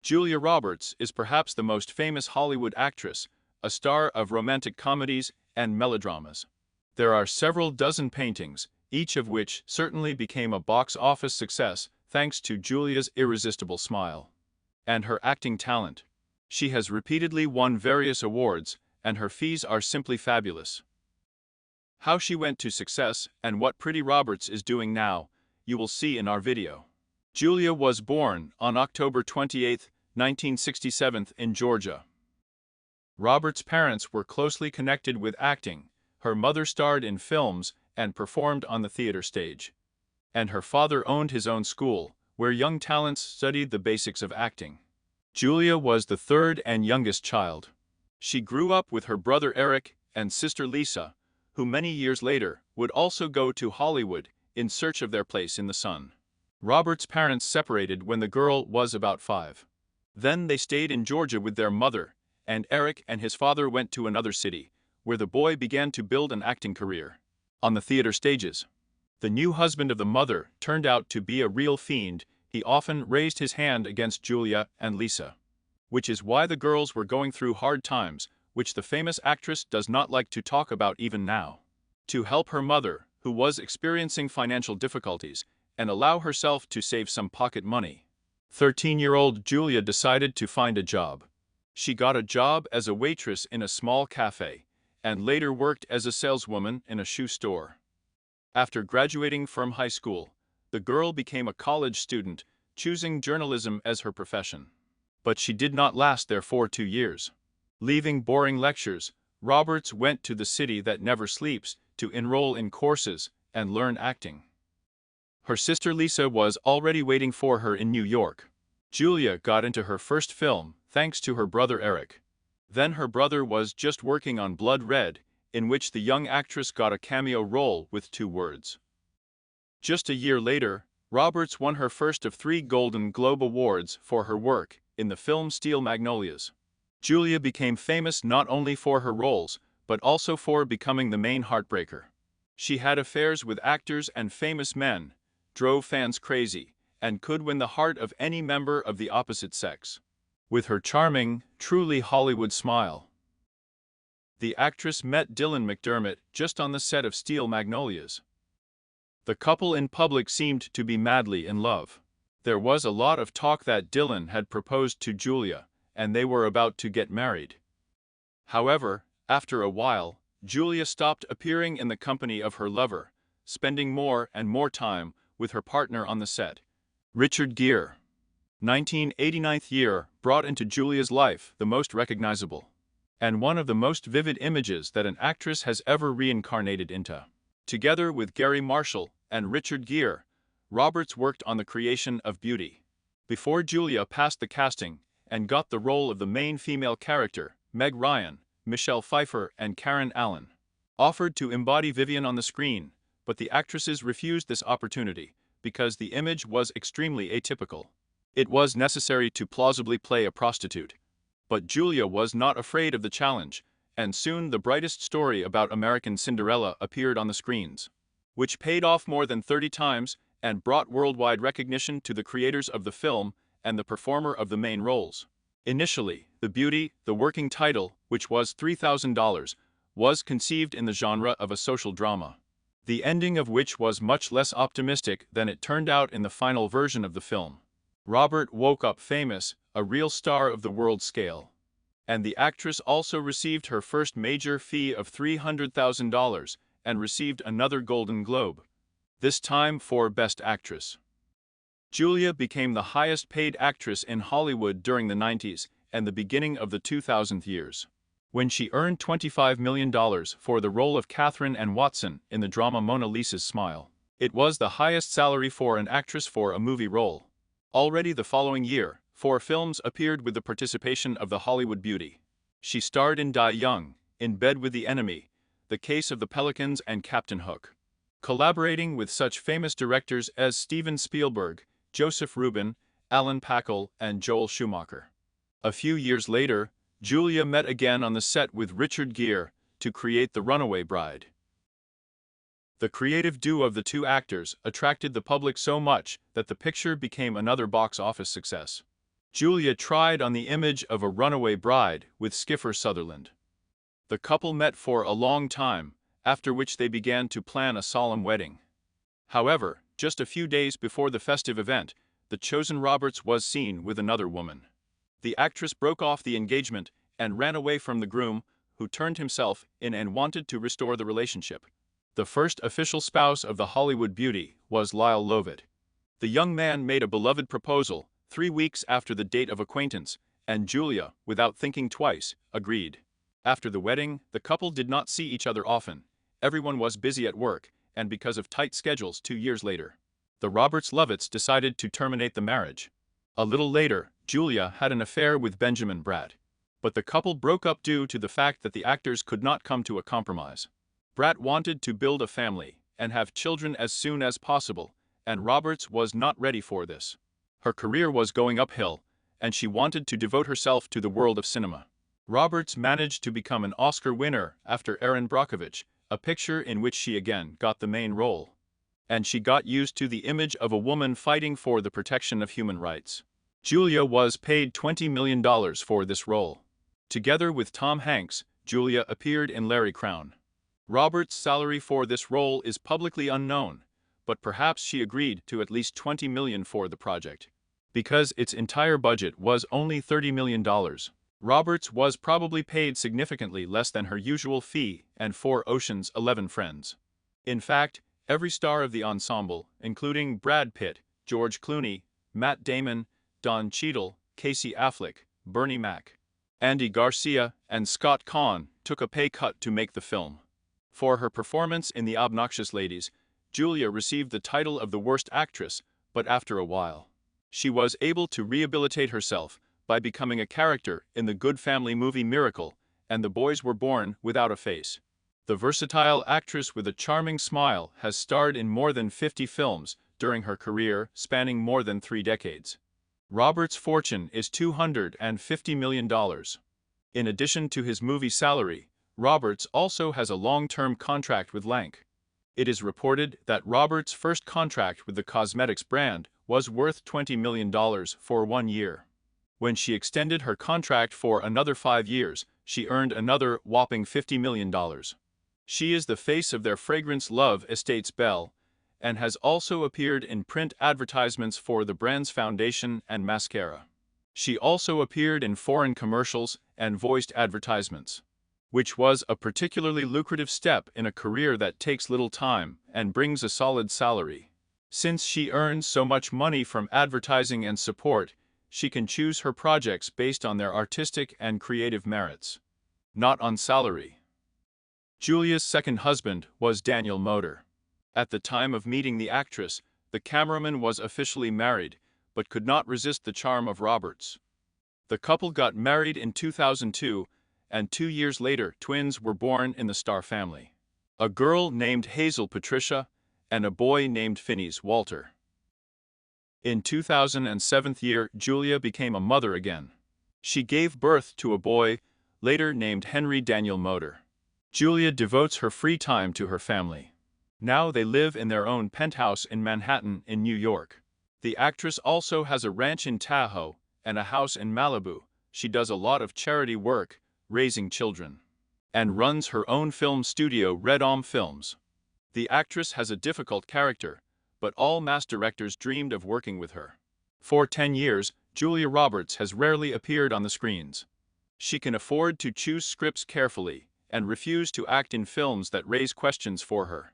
Julia Roberts is perhaps the most famous Hollywood actress, a star of romantic comedies and melodramas. There are several dozen paintings, each of which certainly became a box office success thanks to Julia's irresistible smile and her acting talent. She has repeatedly won various awards, and her fees are simply fabulous. How she went to success and what Pretty Roberts is doing now, you will see in our video. Julia was born on October 28, 1967 in Georgia. Roberts' parents were closely connected with acting. Her mother starred in films and performed on the theater stage. And her father owned his own school, where young talents studied the basics of acting. Julia was the third and youngest child. She grew up with her brother Eric and sister Lisa, who many years later would also go to Hollywood in search of their place in the sun. Roberts' parents separated when the girl was about 5. Then they stayed in Georgia with their mother, and Eric and his father went to another city, where the boy began to build an acting career on the theater stages. The new husband of the mother turned out to be a real fiend. He often raised his hand against Julia and Lisa, which is why the girls were going through hard times, which the famous actress does not like to talk about even now. To help her mother, who was experiencing financial difficulties, and allow herself to save some pocket money, 13-year-old Julia decided to find a job. She got a job as a waitress in a small cafe, and later worked as a saleswoman in a shoe store. After graduating from high school, the girl became a college student, choosing journalism as her profession. But she did not last there for 2 years. Leaving boring lectures, Roberts went to the city that never sleeps to enroll in courses and learn acting. Her sister Lisa was already waiting for her in New York. Julia got into her first film thanks to her brother Eric. Then her brother was just working on Blood Red, in which the young actress got a cameo role with 2 words. Just a year later, Roberts won her first of 3 Golden Globe Awards for her work in the film Steel Magnolias. Julia became famous not only for her roles, but also for becoming the main heartbreaker. She had affairs with actors and famous men, drove fans crazy, and could win the heart of any member of the opposite sex with her charming, truly Hollywood smile. The actress met Dylan McDermott just on the set of Steel Magnolias. The couple in public seemed to be madly in love. There was a lot of talk that Dylan had proposed to Julia, and they were about to get married. However, after a while, Julia stopped appearing in the company of her lover, spending more and more time with her partner on the set, Richard Gere. 1989th year brought into Julia's life the most recognizable and one of the most vivid images that an actress has ever reincarnated into. Together with Gary Marshall and Richard Gere, Roberts worked on the creation of Beauty. Before Julia passed the casting and got the role of the main female character, Meg Ryan, Michelle Pfeiffer and Karen Allen offered to embody Vivian on the screen, but the actresses refused this opportunity because the image was extremely atypical. It was necessary to plausibly play a prostitute. But Julia was not afraid of the challenge, and soon the brightest story about American Cinderella appeared on the screens, which paid off more than 30 times and brought worldwide recognition to the creators of the film and the performer of the main roles. Initially, The Beauty, the working title, which was $3,000, was conceived in the genre of a social drama, the ending of which was much less optimistic than it turned out in the final version of the film. Robert woke up famous, a real star of the world scale. And the actress also received her first major fee of $300,000 and received another Golden Globe, this time for Best Actress. Julia became the highest paid actress in Hollywood during the 90s and the beginning of the 2000 years, when she earned $25 million for the role of Catherine Ann Watson in the drama Mona Lisa's Smile. It was the highest salary for an actress for a movie role. Already the following year, 4 films appeared with the participation of the Hollywood beauty. She starred in Die Young, In Bed with the Enemy, The Case of the Pelicans and Captain Hook, collaborating with such famous directors as Steven Spielberg, Joseph Rubin, Alan Pakal, and Joel Schumacher. A few years later, Julia met again on the set with Richard Gere to create The Runaway Bride. The creative duo of the 2 actors attracted the public so much that the picture became another box office success. Julia tried on the image of a runaway bride with Skipper Sutherland. The couple met for a long time, after which they began to plan a solemn wedding. However, just a few days before the festive event, the chosen Roberts was seen with another woman. The actress broke off the engagement and ran away from the groom, who turned himself in and wanted to restore the relationship. The first official spouse of the Hollywood beauty was Lyle Lovett. The young man made a beloved proposal 3 weeks after the date of acquaintance, and Julia, without thinking twice, agreed. After the wedding, the couple did not see each other often. Everyone was busy at work, and because of tight schedules 2 years later, the Roberts Lovetts decided to terminate the marriage. A little later, Julia had an affair with Benjamin Bratt. But the couple broke up due to the fact that the actors could not come to a compromise. Bratt wanted to build a family and have children as soon as possible, and Roberts was not ready for this. Her career was going uphill, and she wanted to devote herself to the world of cinema. Roberts managed to become an Oscar winner after Erin Brockovich, a picture in which she again got the main role. And she got used to the image of a woman fighting for the protection of human rights. Julia was paid $20 million for this role. Together with Tom Hanks, Julia appeared in Larry Crowne. Roberts' salary for this role is publicly unknown, but perhaps she agreed to at least $20 million for the project. Because its entire budget was only $30 million, Roberts was probably paid significantly less than her usual fee and for Ocean's 11 friends. In fact, every star of the ensemble, including Brad Pitt, George Clooney, Matt Damon, Don Cheadle, Casey Affleck, Bernie Mac, Andy Garcia, and Scott Caan, took a pay cut to make the film. For her performance in The Obnoxious Ladies, Julia received the title of the worst actress, but after a while, she was able to rehabilitate herself by becoming a character in the Good Family movie Miracle and The Boys Were Born Without a Face. The versatile actress with a charming smile has starred in more than 50 films during her career spanning more than 3 decades. Roberts' fortune is $250 million. In addition to his movie salary, Roberts also has a long-term contract with Lank. It is reported that Roberts' first contract with the cosmetics brand was worth $20 million for 1 year. When she extended her contract for another 5 years, she earned another whopping $50 million. She is the face of their fragrance Love Estates Belle, and has also appeared in print advertisements for the brand's foundation and mascara. She also appeared in foreign commercials and voiced advertisements, which was a particularly lucrative step in a career that takes little time and brings a solid salary. Since she earns so much money from advertising and support, she can choose her projects based on their artistic and creative merits, not on salary. Julia's second husband was Daniel Moder. At the time of meeting the actress, the cameraman was officially married, but could not resist the charm of Roberts. The couple got married in 2002, and 2 years later twins were born in the star family. A girl named Hazel Patricia, and a boy named Phineas Walter. In 2007, Julia became a mother again. She gave birth to a boy, later named Henry Daniel Moder. Julia devotes her free time to her family. Now they live in their own penthouse in Manhattan in New York. The actress also has a ranch in Tahoe and a house in Malibu. She does a lot of charity work, raising children, and runs her own film studio Red Om Films. The actress has a difficult character, but all mass directors dreamed of working with her. For 10 years, Julia Roberts has rarely appeared on the screens. She can afford to choose scripts carefully and refuse to act in films that raise questions for her.